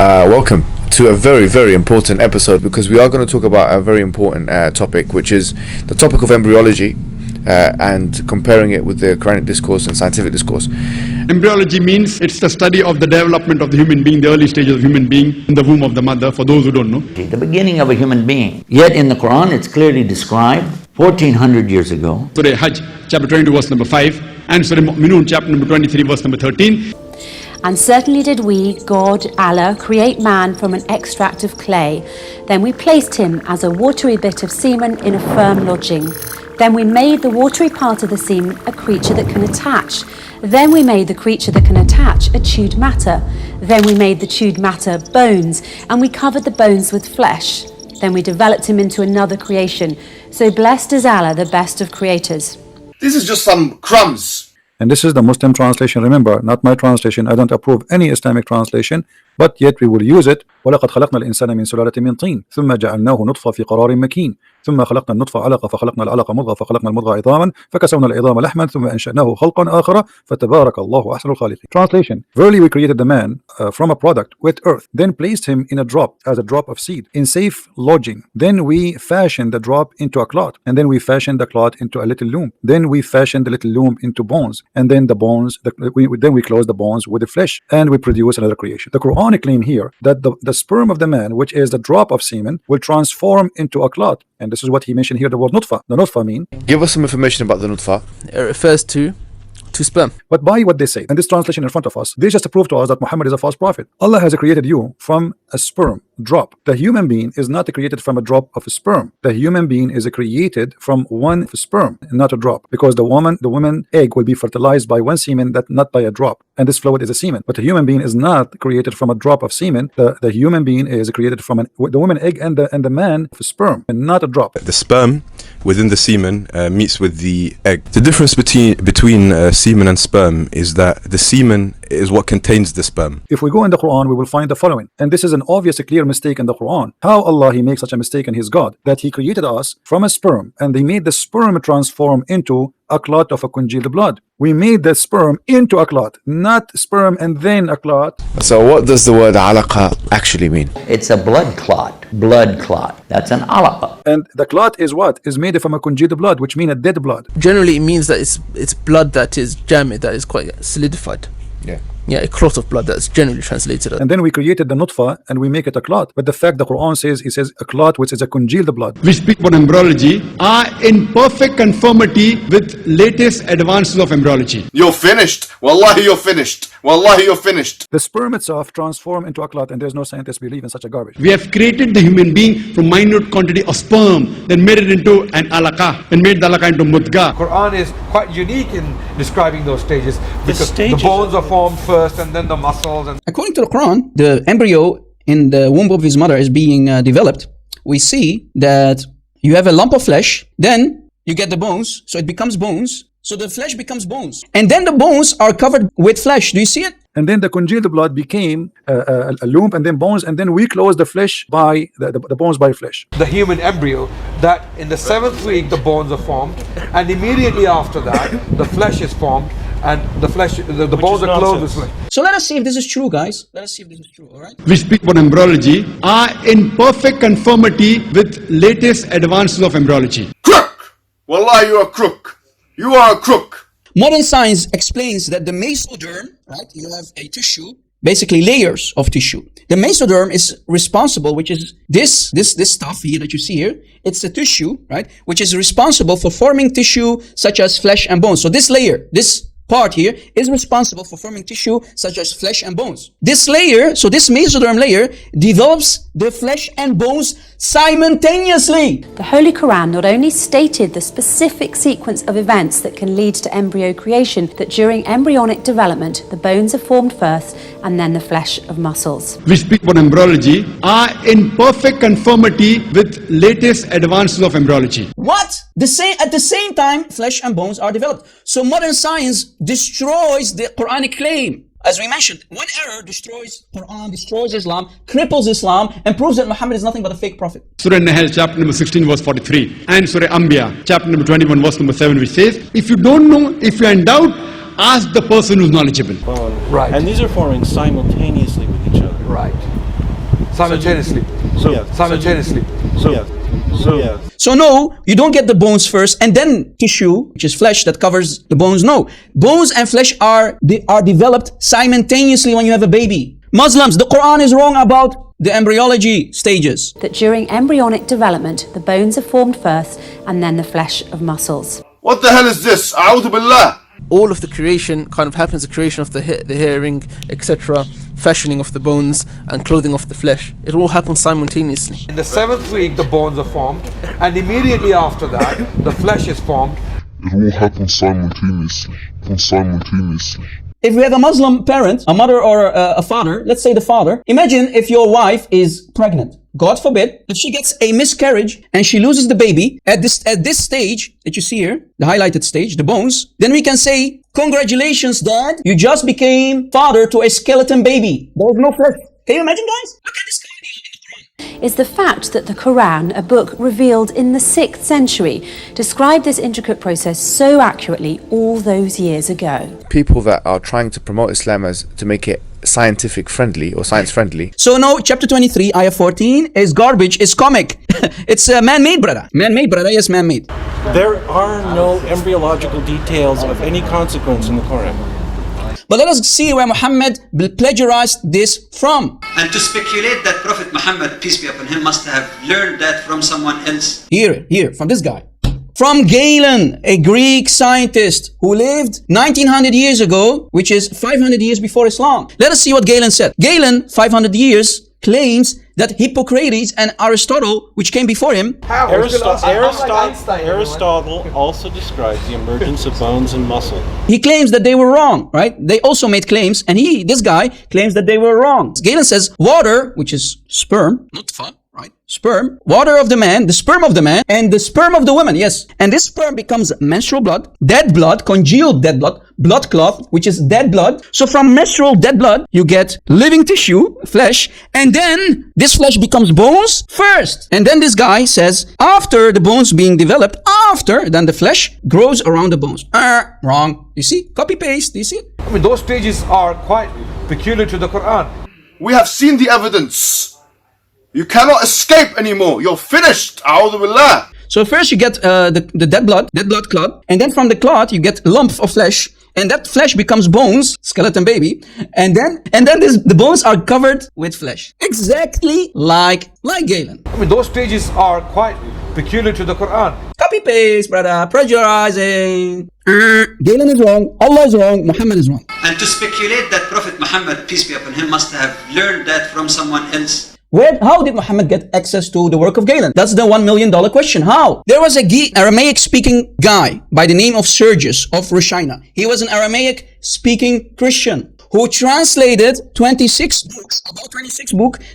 Welcome to a very, very important episode, because we are going to talk about a very important topic, which is the topic of embryology and comparing it with the Quranic discourse and scientific discourse. Embryology means it's the study of the development of the human being, the early stages of human being in the womb of the mother, for those who don't know. The beginning of a human being. Yet in the Quran it's clearly described 1400 years ago. Surah Hajj, chapter 22, verse number 5, and Surah Mu'minun, chapter number 23, verse number 13. And certainly did we, God, Allah, create man from an extract of clay. Then we placed him as a watery bit of semen in a firm lodging. Then we made the watery part of the semen a creature that can attach. Then we made the creature that can attach a chewed matter. Then we made the chewed matter bones, and we covered the bones with flesh. Then we developed him into another creation. So blessed is Allah, the best of creators. This is just some crumbs. And this is the Muslim translation, remember, not my translation. I don't approve any Islamic translation, but yet we will use it. وَلَقَدْ خَلَقْنَا الْإِنسَانَ مِنْ سُلَالَةٍ مِنْ طِينٍ ثُمَّ جَعَلْنَاهُ نُطْفَةً فِي قَرَارٍ مَكِينٍ ثُمَّ خَلَقْنَا النُّطْفَةَ عَلَقَةً فَخَلَقْنَا الْعَلَقَةَ مُضْغَةً فَخَلَقْنَا الْمُضْغَةَ عِظَامًا فَكَسَوْنَا الْعِظَامَ لَحْمًا ثُمَّ أَنشَأْنَاهُ خَلْقًا آخَرَ فَتَبَارَكَ اللَّهُ أَحْسَنُ الْخَالِقِينَ. Translation: Verily we created the man from a product with earth, then placed him in a drop as a drop of seed in safe lodging. Then we fashioned the drop into a clot, and then we fashioned the clot into a little loom. Then we fashioned the little loom into bones, and then the bones, then we close the bones with the flesh, and we produce another creation. The Quranic claim here that the sperm of the man, which is the drop of semen, will transform into a clot, and this is what he mentioned here, the word nutfa. The nutfa mean, Give us some information about the nutfa. It refers to sperm. but by what they say, and this translation in front of us, they just prove to us that Muhammad is a false prophet. Allah has created you from a sperm drop. The human being is not created from a drop of sperm. The human being is created from one sperm, not a drop, because the woman egg will be fertilized by one semen, that not by a drop, and this fluid is a semen. But the human being is not created from a drop of semen. The human being is created from the woman egg and the man sperm, and not a drop. The sperm within the semen meets with the egg. The difference between semen and sperm is that the semen is what contains the sperm. If we go in the Quran, we will find the following, and this is an obvious, clear mistake in the Quran. How Allah He makes such a mistake in His God, that He created us from a sperm, and He made the sperm transform into a clot of a congealed blood. We made the sperm into a clot, not sperm and then a clot. So what does the word alaqa actually mean? It's a blood clot. Blood clot. That's an alaqa. And the clot is what? Is made from a congealed blood, which means a dead blood. Generally it means that it's blood that is jamid, that is quite solidified. Yeah, a clot of blood, that's generally translated as. And then we created the nutfa and we make it a clot. But the fact the Quran says, it says a clot which is a congealed blood. We speak about embryology are in perfect conformity with latest advances of embryology. You're finished. Wallahi, you're finished. Wallahi, you're finished. The sperm itself transformed into a clot, and there's no scientist believe in such a garbage. We have created the human being from minute quantity of sperm, then made it into an alaqa, and made the alaqa into mudga. Quran is quite unique in describing those stages, because the bones are formed first and then the muscles. And according to the Quran, the embryo in the womb of his mother is being developed. We see that you have a lump of flesh, then you get the bones, so it becomes bones, so the flesh becomes bones, and then the bones are covered with flesh. Do you see it? And then the congealed blood became a lump, and then bones, and then we close the flesh by the bones by flesh. the human embryo, that in the 7th week the bones are formed, and immediately after that the flesh is formed, and the bones are clothed with flesh. So let us see if this is true, guys. Let us see if this is true, all right? We speak about embryology are in perfect conformity with latest advances of embryology. Crook. Wallahi, you're a crook. You are a crook. Modern science explains that the mesoderm, right, you have a tissue, basically layers of tissue. The mesoderm is responsible, which is this stuff here that you see here. It's the tissue, right, which is responsible for forming tissue such as flesh and bones. So this layer, this part here, is responsible for forming tissue such as flesh and bones. This layer, so this mesoderm layer, develops the flesh and bones simultaneously. The Holy Quran not only stated the specific sequence of events that can lead to embryo creation, that during embryonic development, the bones are formed first and then the flesh of muscles. We speak about embryology are in perfect conformity with latest advances of embryology. What? At the same time, flesh and bones are developed. So modern science destroys the Quranic claim. As we mentioned, one error destroys Quran, destroys Islam, cripples Islam, and proves that Muhammad is nothing but a fake prophet. Surah Nahl, chapter number 16, verse 43, and Surah Anbiya, chapter number 21, verse number 7, which says, if you don't know, if you're in doubt, ask the person who's knowledgeable. Right. And these are forming simultaneously with each other. Right. Simultaneously. Simultaneously. So no, you don't get the bones first and then tissue, which is flesh that covers the bones. No, bones and flesh are developed simultaneously when you have a baby. Muslims, the Quran is wrong about the embryology stages. That during embryonic development, the bones are formed first and then the flesh of muscles. What the hell is this? A'udhu billah. All of the creation kind of happens, the creation of the hearing, etc., fashioning of the bones and clothing of the flesh. It all happens simultaneously. In the 7th week, the bones are formed, and immediately after that, the flesh is formed. It all happens simultaneously. If we have a Muslim parent, a mother or a father, let's say the father, imagine if your wife is pregnant. God forbid, if she gets a miscarriage and she loses the baby at this stage that you see here, the highlighted stage, the bones, then we can say, congratulations, Dad, you just became father to a skeleton baby. There is no flesh. Can you imagine, guys? Look at this guy. Is the fact that the Quran, a book revealed in the 6th century, described this intricate process so accurately all those years ago. People that are trying to promote Islam as to make it scientific friendly or science friendly. So no, chapter 23, ayah 14 is garbage, is comic. It's man-made, brother. Man-made, brother, yes, man-made. There are no embryological details of any consequence in the Quran. But let us see where Muhammad plagiarized this from. And to speculate that Prophet Muhammad, peace be upon him, must have learned that from someone else. Here, from this guy. From Galen, a Greek scientist who lived 1900 years ago, which is 500 years before Islam. Let us see what Galen said. Galen, 500 years, claims that Hippocrates and Aristotle, which came before him, Aristotle also describes the emergence of bones and muscle. He claims that they were wrong, right? They also made claims, and this guy claims that they were wrong. Galen says water, which is sperm, nutfa, right? Sperm, water of the man, the sperm of the man, and the sperm of the woman, yes. And this sperm becomes menstrual blood, dead blood, congealed dead blood, blood clot, which is dead blood. So from menstrual dead blood, you get living tissue, flesh, and then this flesh becomes bones first. And then this guy says, after the bones being developed, then the flesh grows around the bones. Wrong. You see? Copy paste. Do you see it? I mean, those stages are quite peculiar to the Quran. We have seen the evidence. You cannot escape anymore. You're finished. A'udhu billah. So first you get the dead blood clot, and then from the clot you get a lump of flesh, and that flesh becomes bones, skeleton baby, and then the bones are covered with flesh, exactly like Galen. I mean, those stages are quite peculiar to the Quran. Copy paste, brother, plagiarizing. Galen is wrong, Allah is wrong, Muhammad is wrong. And to speculate that Prophet Muhammad, peace be upon him, must have learned that from someone else. How did Muhammad get access to the work of Galen? That's the $1 million question. How? There was a Aramaic speaking guy by the name of Sergius of Rushina. He was an Aramaic speaking Christian who translated 26 books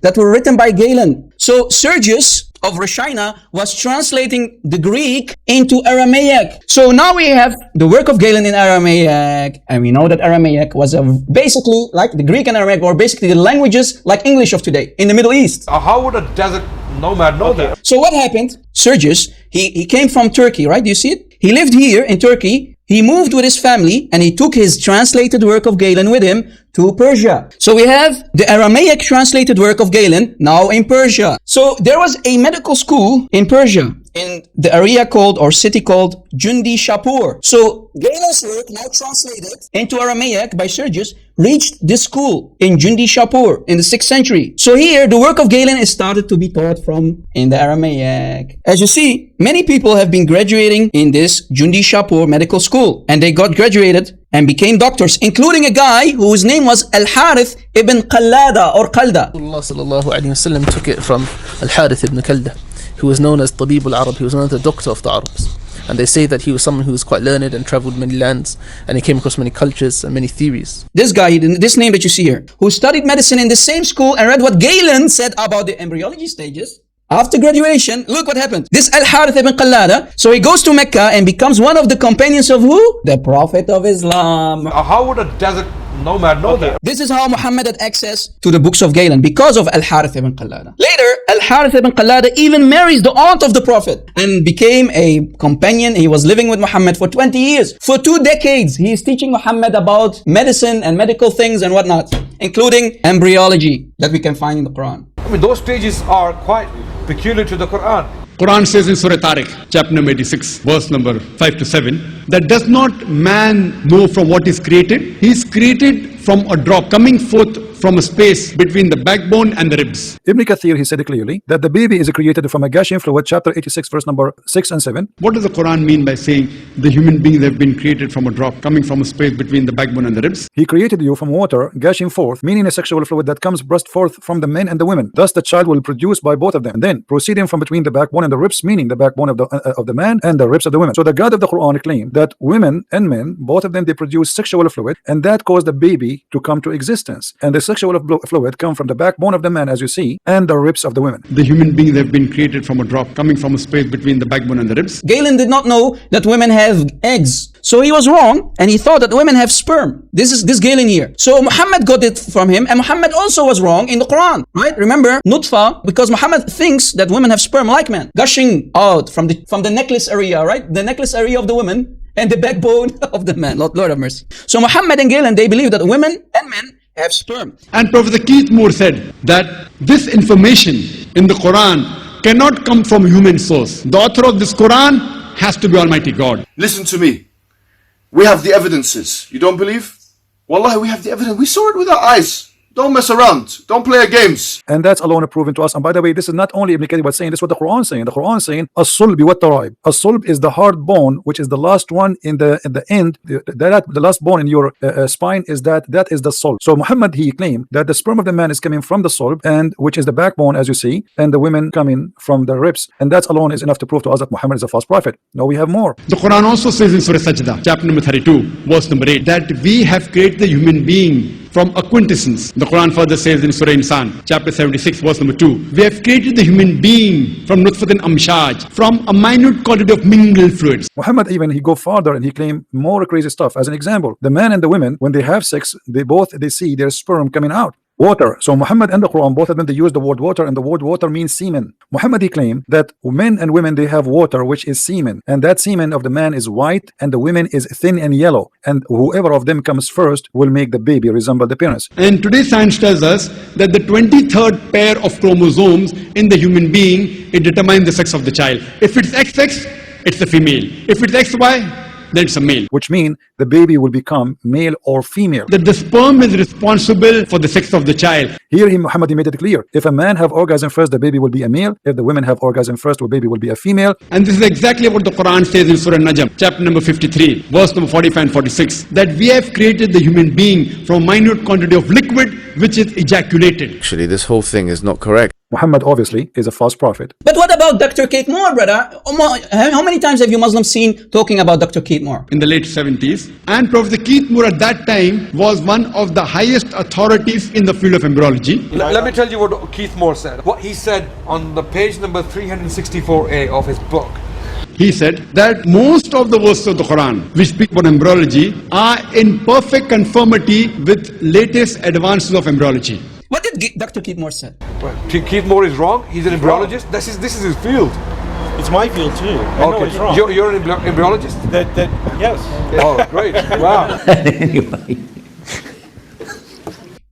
that were written by Galen. So Sergius of Rushina was translating the Greek into Aramaic. So now we have the work of Galen in Aramaic, and we know that Aramaic was basically like the Greek and Aramaic, or basically the languages like English of today in the Middle East. How would a desert nomad know that? So what happened? Sergius, he came from Turkey, right? Do you see it? He lived here in Turkey. He moved with his family and he took his translated work of Galen with him to Persia. So we have the Aramaic translated work of Galen now in Persia. So there was a medical school in Persia, in the area called, or city called, Jundi Shapur. So Galen's work, now translated into Aramaic by Sergius, reached this school in Jundi Shapur in the 6th century. So here, the work of Galen is started to be taught from in the Aramaic. As you see, many people have been graduating in this Jundi Shapur medical school, and they got graduated and became doctors, including a guy whose name was Al-Harith ibn Qallada or Qalda. Allah sallallahu alayhi wa sallam took it from Al-Harith ibn Qalda, who was known as Tabib al-Arab. He was known as the doctor of the Arabs. And they say that he was someone who was quite learned and traveled many lands, and he came across many cultures and many theories. This guy, this name that you see here, who studied medicine in the same school and read what Galen said about the embryology stages, after graduation, look what happened. This Al-Harith ibn Qallada, so he goes to Mecca and becomes one of the companions of who? The Prophet of Islam. How would a desert nomad know that? This is how Muhammad had access to the books of Galen, because of Al-Harith ibn Qallada. Later, Al-Harith ibn Qallada even marries the aunt of the Prophet and became a companion. He was living with Muhammad for 20 years. For 2 decades, he is teaching Muhammad about medicine and medical things and whatnot, including embryology that we can find in the Quran. I mean, those stages are quite peculiar to the Quran. Quran says in Surah Tariq, chapter number 86, verse number 5 to 7, that does not man know from what is created? He is created from a drop coming forth from a space between the backbone and the ribs. Ibn Kathir, he said clearly that the baby is created from a gushing fluid, chapter 86, verse number 6 and 7. What does the Quran mean by saying the human beings have been created from a drop coming from a space between the backbone and the ribs? He created you from water gushing forth, meaning a sexual fluid that comes burst forth from the men and the women. Thus the child will produce by both of them. And then proceeding from between the backbone and the ribs, meaning the backbone of the man and the ribs of the women. So the God of the Quran claimed that women and men, both of them, they produce sexual fluid, and that caused the baby to come to existence. And the sexual fluid come from the backbone of the man, as you see, and the ribs of the women. The human beings have been created from a drop coming from a space between the backbone and the ribs. Galen did not know that women have eggs. So he was wrong, and he thought that women have sperm. This is this Galen here. So Muhammad got it from him, and Muhammad also was wrong in the Quran, right? Remember, nutfa, because Muhammad thinks that women have sperm like men, gushing out from the necklace area, right? The necklace area of the woman and the backbone of the man. Lord have mercy. So Muhammad and Galen, they believe that women and men have sperm. And Professor Keith Moore said that this information in the Quran cannot come from a human source. The author of this Quran has to be Almighty God. Listen to me. We have the evidences. You don't believe? Wallahi, we have the evidence. We saw it with our eyes. Don't mess around. Don't play games. And that's alone proven to us. And by the way, this is not only Ibn Kathir saying, this is what the Quran is saying. The Quran is saying, as-sulbi wa tara'ib. As-sulb is the hard bone, which is the last one in the end. The last bone in your spine is that is the sulb. So Muhammad, he claimed that the sperm of the man is coming from the sulb, and which is the backbone, as you see, and the women coming from the ribs. And that alone is enough to prove to us that Muhammad is a false prophet. No, we have more. The Quran also says in Surah Sajdah, chapter number 32, verse number 8, that we have created the human being from a quintessence. The Quran further says in Surah Insan, chapter 76, verse number 2, we have created the human being from nutfatin amshaj, from a minute quantity of mingled fluids. Muhammad even, he go farther and he claim more crazy stuff. As an example, the man and the women, when they have sex, they see their sperm coming out. Water. So Muhammad and the Quran, both of them, they use the word water, and the word water means semen. Muhammad, he claimed that men and women, they have water, which is semen, and that semen of the man is white and the women is thin and yellow, and whoever of them comes first will make the baby resemble the parents. And today science tells us that the 23rd pair of chromosomes in the human being, it determines the sex of the child. If it's XX, it's a female. If it's XY, then it's a male. Which means the baby will become male or female. That the sperm is responsible for the sex of the child. Here Muhammad, he made it clear. If a man have orgasm first, the baby will be a male. If the women have orgasm first, the baby will be a female. And this is exactly what the Quran says in Surah Najm, chapter number 53, verse number 45 and 46. That we have created the human being from a minute quantity of liquid which is ejaculated. Actually, this whole thing is not correct. Muhammad obviously is a false prophet. But what about Dr. Kate Moore, brother? How many times have you Muslims seen talking about Dr. Kate Moore? In the late 70s. And Professor Keith Moore at that time was one of the highest authorities in the field of embryology. Let me tell you what Keith Moore said. What he said on the page number 364A of his book. He said that most of the verses of the Quran which speak about embryology are in perfect conformity with latest advances of embryology. What did Dr. Keith Moore say? Well, Keith Moore is wrong. He's an embryologist. This is his field. It's my field too. I know it's wrong. You're an embryologist? Yes. Oh, great. Wow. Anyway.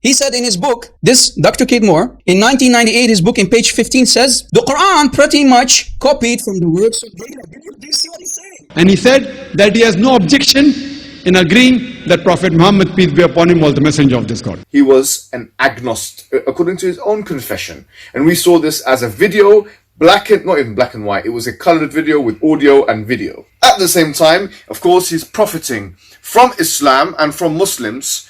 He said in his book, this Dr. Kate Moore, in 1998, his book in page 15 says, the Quran pretty much copied from the works of Galen. Do you see what he's saying? And he said that he has no objection in agreeing that Prophet Muhammad, peace be upon him, was the messenger of this God. He was an agnostic, according to his own confession. And we saw this as a video, not even black and white. It was a colored video with audio and video. At the same time, of course, he's profiting from Islam and from Muslims.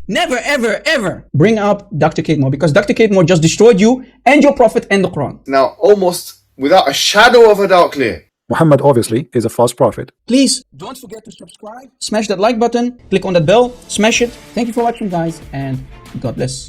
Never, ever, ever bring up Dr. Kate Moore, because Dr. Kate Moore just destroyed you and your prophet and the Quran. Now, almost without a shadow of a doubt clear, Muhammad obviously is a false prophet. Please don't forget to subscribe, smash that like button, click on that bell, smash it. Thank you for watching, guys, and God bless.